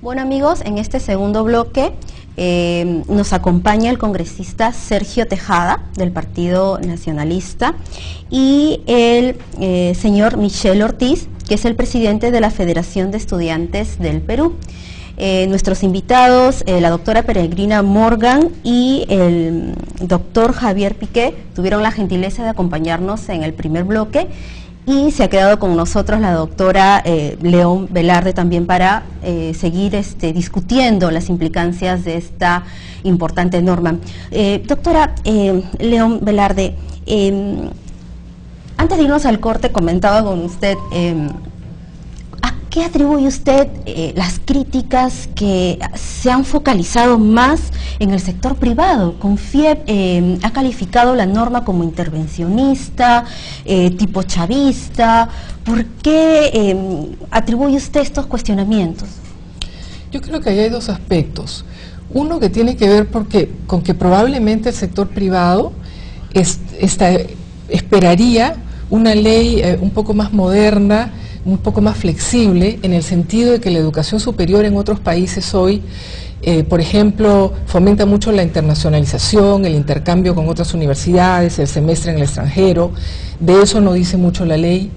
Bueno amigos, en este segundo bloque nos acompaña el congresista Sergio Tejada del Partido Nacionalista y el señor Michel Ortiz, que es el presidente de la Federación de Estudiantes del Perú. Nuestros invitados, la doctora Peregrina Morgan y el doctor Javier Piqué, tuvieron la gentileza de acompañarnos en el primer bloque, y se ha quedado con nosotros la doctora León Velarde también para seguir discutiendo las implicancias de esta importante norma. Doctora León Velarde, antes de irnos al corte comentaba con usted ¿a qué atribuye usted las críticas que se han focalizado más en el sector privado? CONFIEP ha calificado la norma como intervencionista, tipo chavista. ¿Por qué atribuye usted estos cuestionamientos? Yo creo que ahí hay dos aspectos. Uno que tiene que ver con que probablemente el sector privado esperaría una ley un poco más moderna, un poco más flexible, en el sentido de que la educación superior en otros países hoy, por ejemplo, fomenta mucho la internacionalización, el intercambio con otras universidades, el semestre en el extranjero. De eso no dice mucho la ley.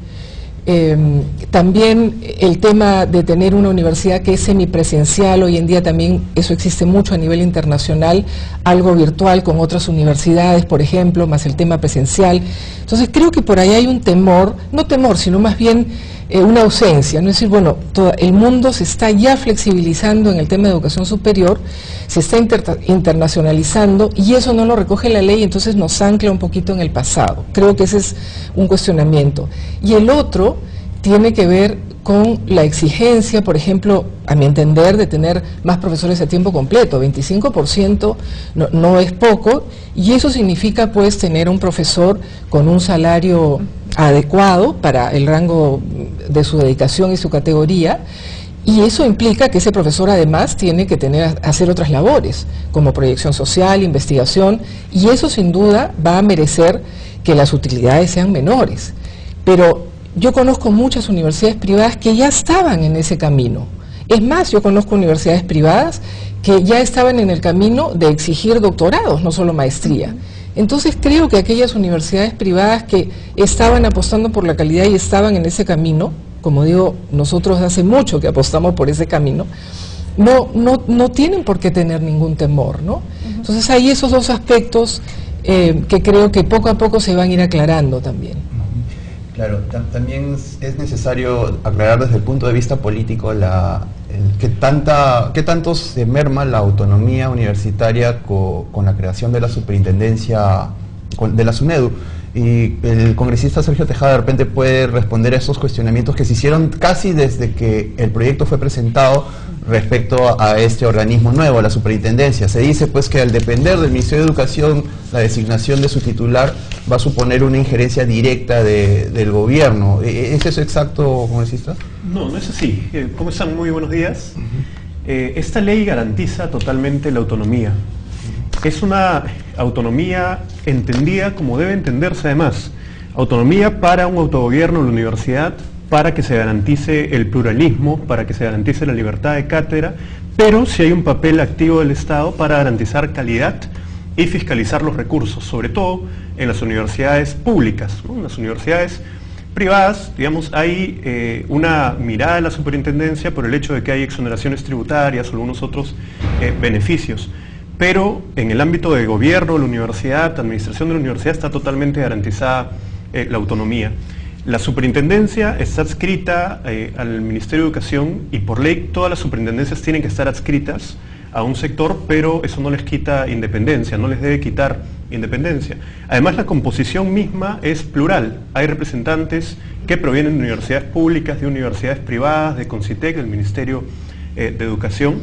También el tema de tener una universidad que es semipresencial, hoy en día también eso existe mucho a nivel internacional, algo virtual con otras universidades, por ejemplo, más el tema presencial. Entonces creo que por ahí hay un temor, no temor, sino más bien una ausencia, ¿no? Es decir, bueno, el mundo se está ya flexibilizando en el tema de educación superior, se está internacionalizando y eso no lo recoge la ley, entonces nos ancla un poquito en el pasado. Creo que ese es un cuestionamiento. Y el otro tiene que ver con la exigencia, por ejemplo, a mi entender, de tener más profesores a tiempo completo. 25% no es poco, y eso significa pues tener un profesor con un salario adecuado para el rango de su dedicación y su categoría, y eso implica que ese profesor además tiene que hacer otras labores, como proyección social, investigación, y eso sin duda va a merecer que las utilidades sean menores. Pero yo conozco muchas universidades privadas que ya estaban en ese camino. Es más, yo conozco universidades privadas que ya estaban en el camino de exigir doctorados, no solo maestría. Entonces creo que aquellas universidades privadas que estaban apostando por la calidad y estaban en ese camino, como digo, nosotros hace mucho que apostamos por ese camino, no tienen por qué tener ningún temor, ¿no? Entonces hay esos dos aspectos que creo que poco a poco se van a ir aclarando también. Claro, también es necesario aclarar desde el punto de vista político qué tanto se merma la autonomía universitaria con la creación de la superintendencia de la SUNEDU. Y el congresista Sergio Tejada de repente puede responder a esos cuestionamientos que se hicieron casi desde que el proyecto fue presentado respecto a este organismo nuevo, la superintendencia. Se dice pues que al depender del Ministerio de Educación, la designación de su titular va a suponer una injerencia directa del gobierno. ¿Es eso exacto, congresista? No, no es así. ¿Cómo están? Muy buenos días. Esta ley garantiza totalmente la autonomía. Es una autonomía entendida como debe entenderse además. Autonomía para un autogobierno de la universidad, para que se garantice el pluralismo, para que se garantice la libertad de cátedra, pero sí hay un papel activo del Estado para garantizar calidad y fiscalizar los recursos, sobre todo en las universidades públicas, ¿no? En las universidades privadas, digamos, hay una mirada de la superintendencia por el hecho de que hay exoneraciones tributarias o algunos otros beneficios. Pero en el ámbito de gobierno, la universidad, administración de la universidad, está totalmente garantizada la autonomía. La superintendencia está adscrita al Ministerio de Educación y por ley todas las superintendencias tienen que estar adscritas a un sector, pero eso no les quita independencia, no les debe quitar independencia. Además, la composición misma es plural. Hay representantes que provienen de universidades públicas, de universidades privadas, de CONCITEC, del Ministerio de Educación.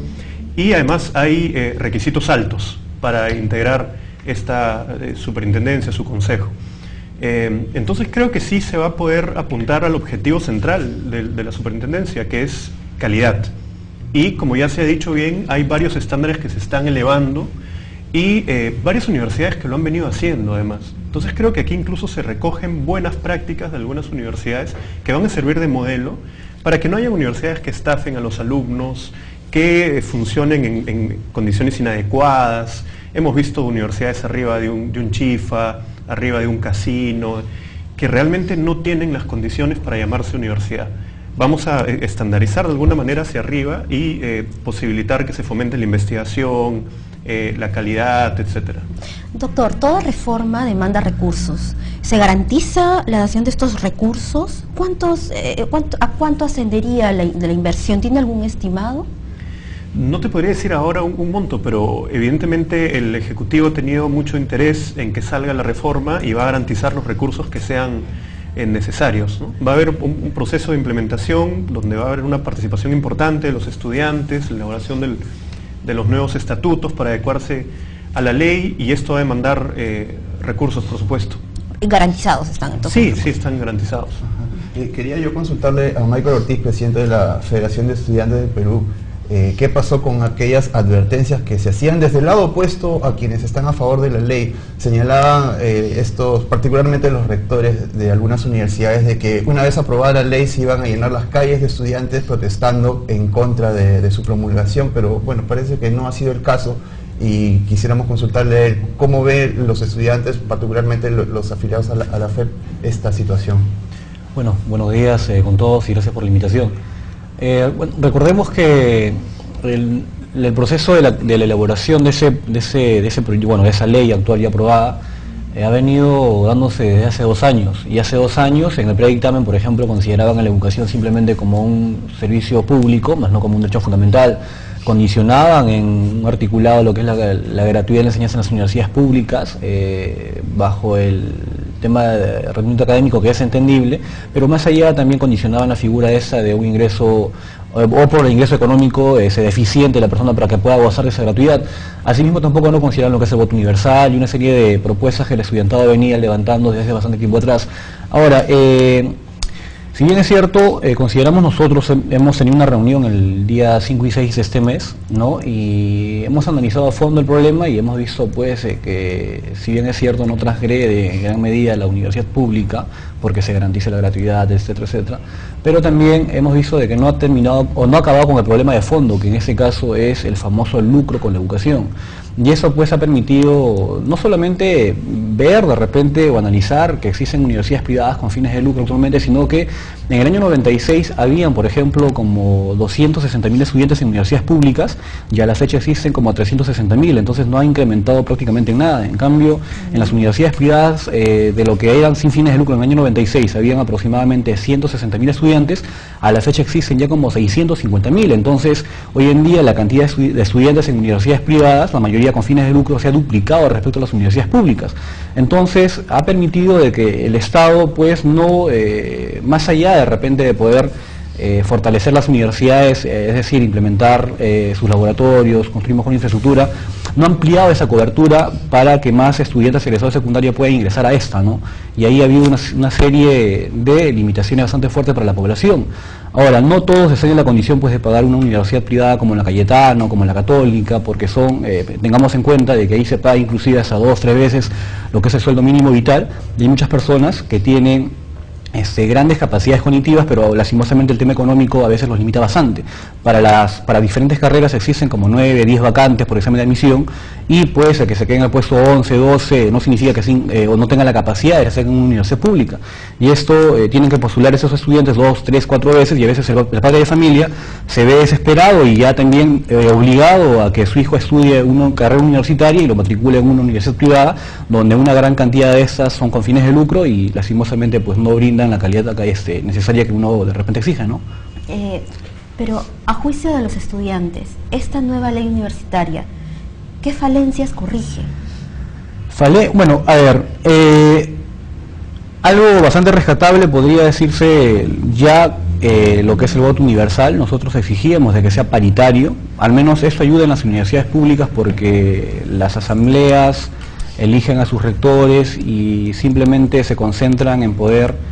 Y además hay requisitos altos para integrar esta superintendencia, su consejo. Entonces creo que sí se va a poder apuntar al objetivo central de la superintendencia, que es calidad. Y como ya se ha dicho bien, hay varios estándares que se están elevando y varias universidades que lo han venido haciendo además. Entonces creo que aquí incluso se recogen buenas prácticas de algunas universidades que van a servir de modelo para que no haya universidades que estafen a los alumnos, que funcionen en condiciones inadecuadas. Hemos visto universidades arriba de un chifa, arriba de un casino, que realmente no tienen las condiciones para llamarse universidad. Vamos a estandarizar de alguna manera hacia arriba y posibilitar que se fomente la investigación, la calidad, etcétera. Doctor, toda reforma demanda recursos. ¿Se garantiza la dación de estos recursos? ¿A cuánto ascendería de la inversión? ¿Tiene algún estimado? No te podría decir ahora un monto, pero evidentemente el Ejecutivo ha tenido mucho interés en que salga la reforma y va a garantizar los recursos que sean necesarios, ¿no? Va a haber un proceso de implementación donde va a haber una participación importante de los estudiantes, la elaboración de los nuevos estatutos para adecuarse a la ley, y esto va a demandar recursos, por supuesto. ¿Garantizados están entonces? Sí, están garantizados. Quería yo consultarle a Michael Ortiz, presidente de la Federación de Estudiantes del Perú, ¿qué pasó con aquellas advertencias que se hacían desde el lado opuesto a quienes están a favor de la ley? Señalaban estos, particularmente los rectores de algunas universidades, de que una vez aprobada la ley se iban a llenar las calles de estudiantes protestando en contra de su promulgación, pero bueno, parece que no ha sido el caso, y quisiéramos consultarle a él cómo ve los estudiantes, particularmente los afiliados a la FEP, esta situación. Bueno, buenos días con todos y gracias por la invitación. Bueno, recordemos que el proceso de la elaboración de esa ley actual y aprobada ha venido dándose desde hace 2 años, y hace 2 años en el predictamen, por ejemplo, consideraban a la educación simplemente como un servicio público, más no como un derecho fundamental. Condicionaban en un articulado lo que es la gratuidad de la enseñanza en las universidades públicas, bajo el tema de rendimiento académico, que es entendible, pero más allá también condicionaban la figura esa de un ingreso, o por el ingreso económico deficiente de la persona para que pueda gozar de esa gratuidad. Asimismo tampoco no consideraban lo que es el voto universal y una serie de propuestas que el estudiantado venía levantando desde hace bastante tiempo atrás. Ahora, si bien es cierto, consideramos nosotros, hemos tenido una reunión el día 5 y 6 de este mes, ¿no? Y hemos analizado a fondo el problema y hemos visto pues que si bien es cierto no transgrede en gran medida la universidad pública, porque se garantiza la gratuidad, etcétera, etcétera, pero también hemos visto de que no ha terminado o no ha acabado con el problema de fondo, que en este caso es el famoso lucro con la educación. Y eso pues ha permitido no solamente ver de repente o analizar que existen universidades privadas con fines de lucro actualmente, sino que en el año 96 habían, por ejemplo, como 260.000 estudiantes en universidades públicas, y a la fecha existen como 360.000, entonces no ha incrementado prácticamente en nada. En cambio, en las universidades privadas, de lo que eran sin fines de lucro en el año 96, habían aproximadamente 160.000 estudiantes, a la fecha existen ya como 650.000, entonces hoy en día la cantidad de estudiantes en universidades privadas, la mayoría con fines de lucro, se ha duplicado respecto a las universidades públicas. Entonces ha permitido de que el Estado pues no, más allá de repente de poder fortalecer las universidades, es decir, implementar sus laboratorios, construir mejor infraestructura, no ha ampliado esa cobertura para que más estudiantes egresados de secundaria puedan ingresar a esta, ¿no? Y ahí ha habido una serie de limitaciones bastante fuertes para la población. Ahora, no todos están en la condición pues de pagar una universidad privada como la Cayetano, como la Católica, porque son, tengamos en cuenta de que ahí se paga inclusive hasta 2 o 3 veces lo que es el sueldo mínimo vital, y hay muchas personas que tienen grandes capacidades cognitivas, pero lastimosamente el tema económico a veces los limita bastante. Para diferentes carreras existen como 9, 10 vacantes por examen de admisión, y puede ser que se queden al puesto 11, 12, no significa que o no tengan la capacidad de hacer en una universidad pública. Y esto tienen que postular esos estudiantes 2, 3, 4 veces, y a veces el padre de familia se ve desesperado y ya también obligado a que su hijo estudie una carrera universitaria y lo matricule en una universidad privada, donde una gran cantidad de estas son con fines de lucro y lastimosamente pues no brindan la calidad necesaria que uno de repente exige, ¿no? Pero a juicio de los estudiantes, esta nueva ley universitaria, ¿qué falencias corrige? Bueno, a ver, algo bastante rescatable podría decirse ya lo que es el voto universal. Nosotros exigíamos de que sea paritario, al menos esto ayuda en las universidades públicas porque las asambleas eligen a sus rectores y simplemente se concentran en poder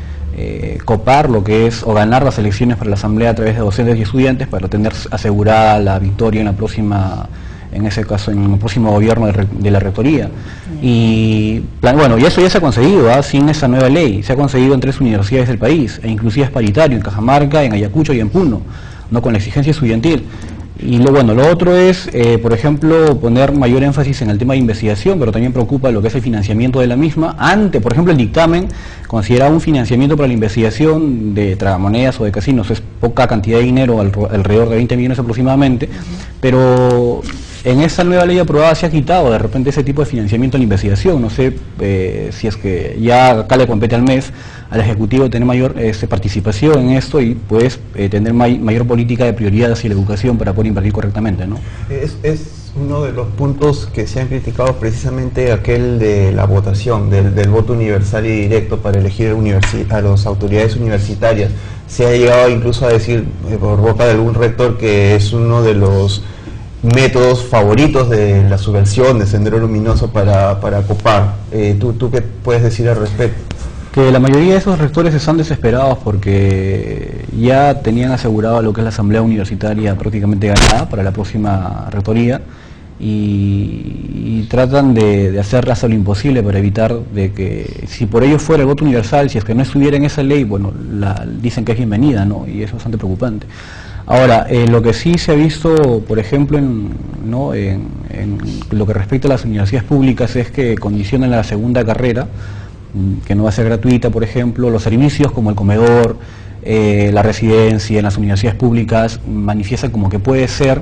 copar lo que es o ganar las elecciones para la asamblea a través de docentes y estudiantes para tener asegurada la victoria en la próxima, en ese caso en el próximo gobierno de la rectoría. Y bueno, y eso ya se ha conseguido, sin esa nueva ley, se ha conseguido en 3 universidades del país, e inclusive es paritario en Cajamarca, en Ayacucho y en Puno, no con la exigencia estudiantil. Y lo otro es, por ejemplo, poner mayor énfasis en el tema de investigación, pero también preocupa lo que es el financiamiento de la misma. Por ejemplo, el dictamen consideraba un financiamiento para la investigación de tragamonedas o de casinos, es poca cantidad de dinero, alrededor de 20 millones aproximadamente, pero en esa nueva ley aprobada se ha quitado de repente ese tipo de financiamiento en la investigación. No sé si es que ya acá le compete al MES, al Ejecutivo, tener mayor participación en esto y pues tener mayor política de prioridad hacia la educación para poder invertir correctamente, ¿no? Es uno de los puntos que se han criticado, precisamente aquel de la votación, del voto universal y directo para elegir a las autoridades universitarias. Se ha llegado incluso a decir por boca de algún rector que es uno de los métodos favoritos de la subversión, de Sendero Luminoso para copar. ¿Tú qué puedes decir al respecto? Que la mayoría de esos rectores están desesperados porque ya tenían asegurado lo que es la asamblea universitaria prácticamente ganada para la próxima rectoría y tratan de hacer hasta lo imposible para evitar de que, si por ello fuera el voto universal, si es que no estuviera en esa ley, bueno, dicen que es bienvenida, ¿no? Y eso es bastante preocupante. Ahora, lo que sí se ha visto, por ejemplo, en lo que respecta a las universidades públicas es que condicionan la segunda carrera, que no va a ser gratuita, por ejemplo, los servicios como el comedor, la residencia en las universidades públicas manifiestan como que puede ser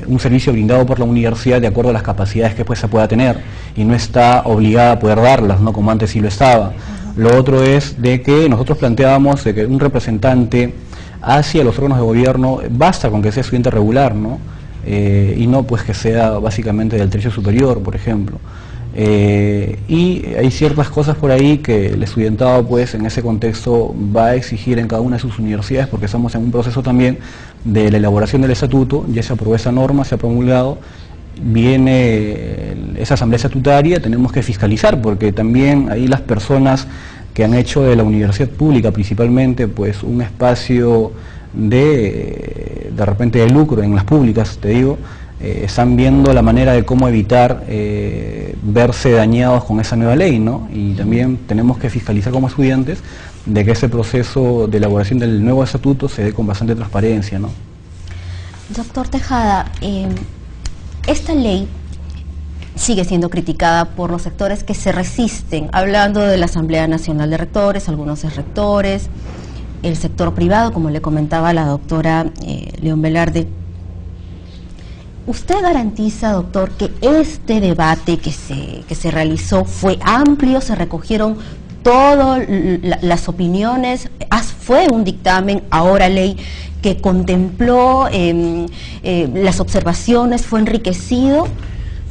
un servicio brindado por la universidad de acuerdo a las capacidades que pues se pueda tener y no está obligada a poder darlas, ¿no? Como antes sí lo estaba. Lo otro es de que nosotros planteábamos de que un representante hacia los órganos de gobierno basta con que sea estudiante regular, ¿no? Y no pues que sea básicamente del tercio superior, por ejemplo. Y hay ciertas cosas por ahí que el estudiantado pues en ese contexto va a exigir en cada una de sus universidades, porque estamos en un proceso también de la elaboración del estatuto. Ya se aprobó esa norma, se ha promulgado, viene esa asamblea estatutaria, tenemos que fiscalizar, porque también ahí las personas que han hecho de la universidad pública principalmente pues un espacio de repente de lucro en las públicas, te digo, están viendo la manera de cómo evitar verse dañados con esa nueva ley, ¿no? Y también tenemos que fiscalizar como estudiantes de que ese proceso de elaboración del nuevo estatuto se dé con bastante transparencia, ¿no? Doctor Tejada, esta ley sigue siendo criticada por los sectores que se resisten, hablando de la Asamblea Nacional de Rectores, algunos rectores, el sector privado, como le comentaba la doctora León Velarde. ¿Usted garantiza, doctor, que este debate que se realizó fue amplio, se recogieron todas las opiniones, fue un dictamen, ahora ley, que contempló las observaciones, fue enriquecido?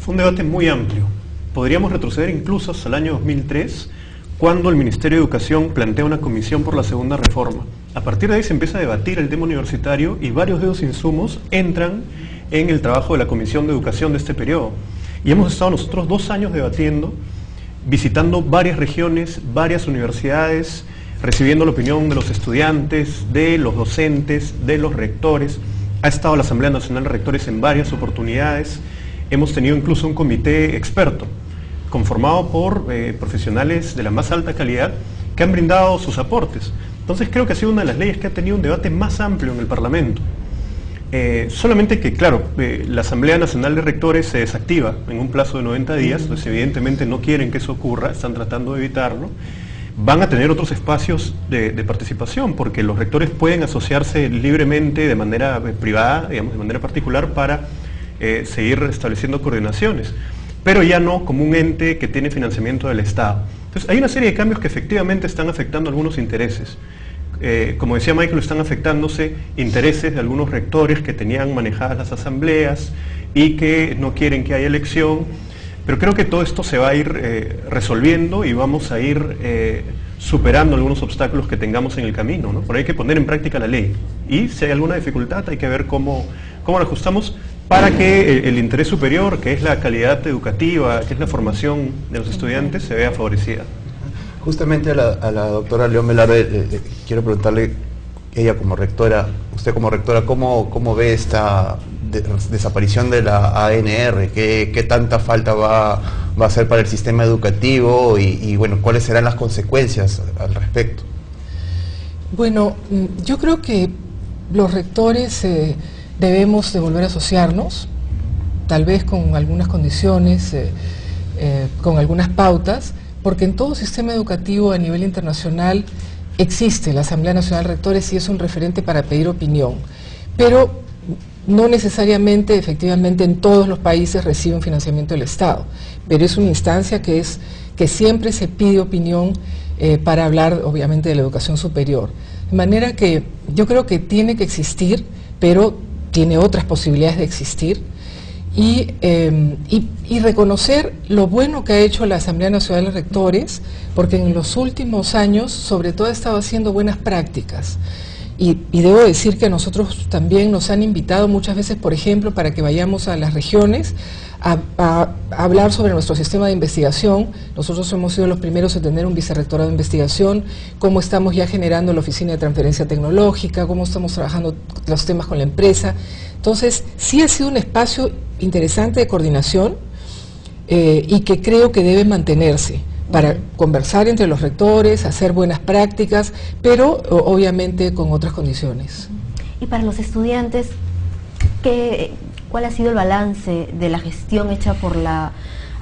Fue un debate muy amplio. Podríamos retroceder incluso hasta el año 2003, cuando el Ministerio de Educación plantea una comisión por la segunda reforma. A partir de ahí se empieza a debatir el tema universitario y varios de los insumos entran en el trabajo de la Comisión de Educación de este periodo. Y hemos estado nosotros 2 años debatiendo, visitando varias regiones, varias universidades, recibiendo la opinión de los estudiantes, de los docentes, de los rectores. Ha estado la Asamblea Nacional de Rectores en varias oportunidades. Hemos tenido incluso un comité experto, conformado por profesionales de la más alta calidad, que han brindado sus aportes. Entonces creo que ha sido una de las leyes que ha tenido un debate más amplio en el Parlamento. Solamente que, claro, la Asamblea Nacional de Rectores se desactiva en un plazo de 90 días, entonces evidentemente no quieren que eso ocurra, están tratando de evitarlo. Van a tener otros espacios de participación, porque los rectores pueden asociarse libremente de manera privada, digamos, de manera particular, para seguir estableciendo coordinaciones, pero ya no como un ente que tiene financiamiento del Estado. Entonces hay una serie de cambios que efectivamente están afectando algunos intereses. Como decía Michael, están afectándose intereses de algunos rectores que tenían manejadas las asambleas y que no quieren que haya elección, pero creo que todo esto se va a ir resolviendo y vamos a ir superando algunos obstáculos que tengamos en el camino, ¿no? Por ahí hay que poner en práctica la ley y si hay alguna dificultad hay que ver cómo la ajustamos para que el interés superior, que es la calidad educativa, que es la formación de los estudiantes, se vea favorecida. Justamente a la doctora León Velarde quiero preguntarle, ella como rectora, usted como rectora, ¿cómo ve esta desaparición de la ANR? ¿Qué tanta falta va a hacer para el sistema educativo y bueno, cuáles serán las consecuencias al respecto? Bueno, yo creo que los rectores debemos de volver a asociarnos, tal vez con algunas condiciones, con algunas pautas, porque en todo sistema educativo a nivel internacional existe la Asamblea Nacional de Rectores y es un referente para pedir opinión, pero no necesariamente, efectivamente, en todos los países reciben financiamiento del Estado, pero es una instancia que siempre se pide opinión para hablar, obviamente, de la educación superior. De manera que yo creo que tiene que existir, pero tiene otras posibilidades de existir, y reconocer lo bueno que ha hecho la Asamblea Nacional de Rectores, porque en los últimos años, sobre todo, ha estado haciendo buenas prácticas. Y debo decir que a nosotros también nos han invitado muchas veces, por ejemplo, para que vayamos a las regiones a hablar sobre nuestro sistema de investigación. Nosotros hemos sido los primeros en tener un vicerrectorado de investigación, cómo estamos ya generando la oficina de transferencia tecnológica, cómo estamos trabajando los temas con la empresa. Entonces, sí ha sido un espacio interesante de coordinación y que creo que debe mantenerse para conversar entre los rectores, hacer buenas prácticas, pero obviamente con otras condiciones. Y para los estudiantes, ¿cuál ha sido el balance de la gestión hecha por la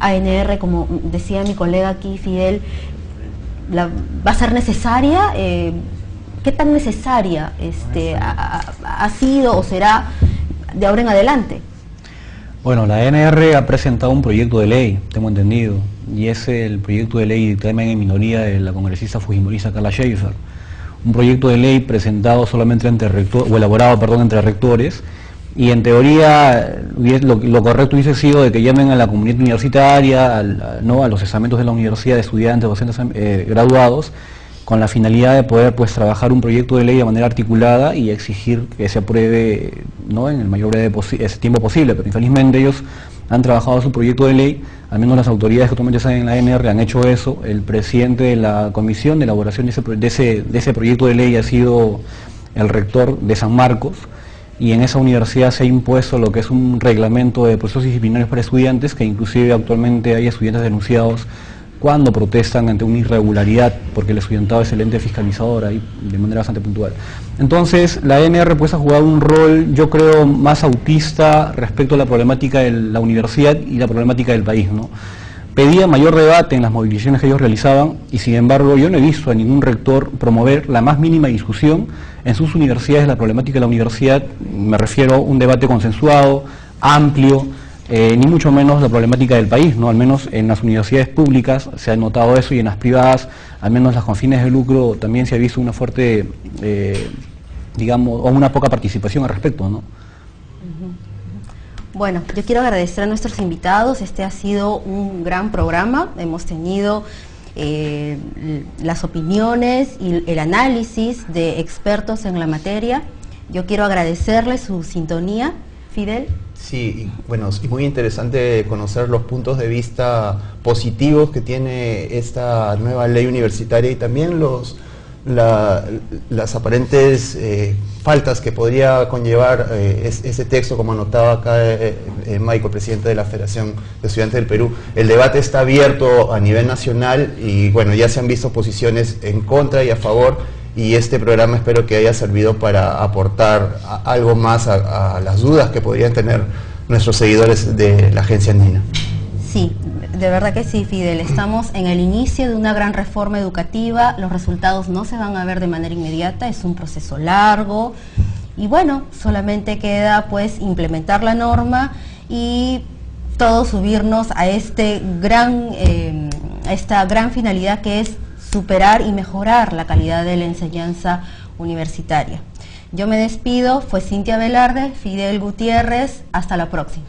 ANR? Como decía mi colega aquí, Fidel, ¿va a ser necesaria? ¿Qué tan necesaria ha sido o será de ahora en adelante? Bueno, la ANR ha presentado un proyecto de ley, tengo entendido, y es el proyecto de ley dictamen en minoría de la congresista fujimorista Carla Schaefer. Un proyecto de ley presentado solamente elaborado entre rectores, y en teoría lo correcto hubiese sido de que llamen a la comunidad universitaria, a los estamentos de la universidad, de estudiantes, docentes graduados, con la finalidad de poder trabajar un proyecto de ley de manera articulada y exigir que se apruebe en el mayor tiempo posible, pero infelizmente ellos han trabajado su proyecto de ley, al menos las autoridades que actualmente están en la ANR han hecho eso. El presidente de la comisión de elaboración de ese proyecto de ley ha sido el rector de San Marcos, y en esa universidad se ha impuesto lo que es un reglamento de procesos disciplinarios para estudiantes, que inclusive actualmente hay estudiantes denunciados cuando protestan ante una irregularidad, porque el estudiantado es el ente fiscalizador ahí de manera bastante puntual. Entonces, la ANR ha jugado un rol, yo creo, más autista respecto a la problemática de la universidad y la problemática del país, ¿no? Pedía mayor debate en las movilizaciones que ellos realizaban, y sin embargo yo no he visto a ningún rector promover la más mínima discusión en sus universidades de la problemática de la universidad. Me refiero a un debate consensuado, amplio, ni mucho menos la problemática del país, ¿no? Al menos en las universidades públicas se ha notado eso, y en las privadas, al menos las con fines de lucro, también se ha visto una fuerte, o una poca participación al respecto, ¿no? Bueno, yo quiero agradecer a nuestros invitados. Este ha sido un gran programa. Hemos tenido las opiniones y el análisis de expertos en la materia. Yo quiero agradecerles su sintonía. Fidel. Sí, y muy interesante conocer los puntos de vista positivos que tiene esta nueva ley universitaria, y también las aparentes faltas que podría conllevar ese texto, como anotaba acá Michael, presidente de la Federación de Estudiantes del Perú. El debate está abierto a nivel nacional, y bueno, ya se han visto posiciones en contra y a favor, y este programa espero que haya servido para aportar algo más a las dudas que podrían tener nuestros seguidores de la Agencia Andina. Sí, de verdad que sí, Fidel. Estamos en el inicio de una gran reforma educativa. Los resultados no se van a ver de manera inmediata, es un proceso largo, y bueno, solamente queda implementar la norma y todos subirnos a esta gran finalidad, que es superar y mejorar la calidad de la enseñanza universitaria. Yo me despido, fue Cintia Velarde, Fidel Gutiérrez, hasta la próxima.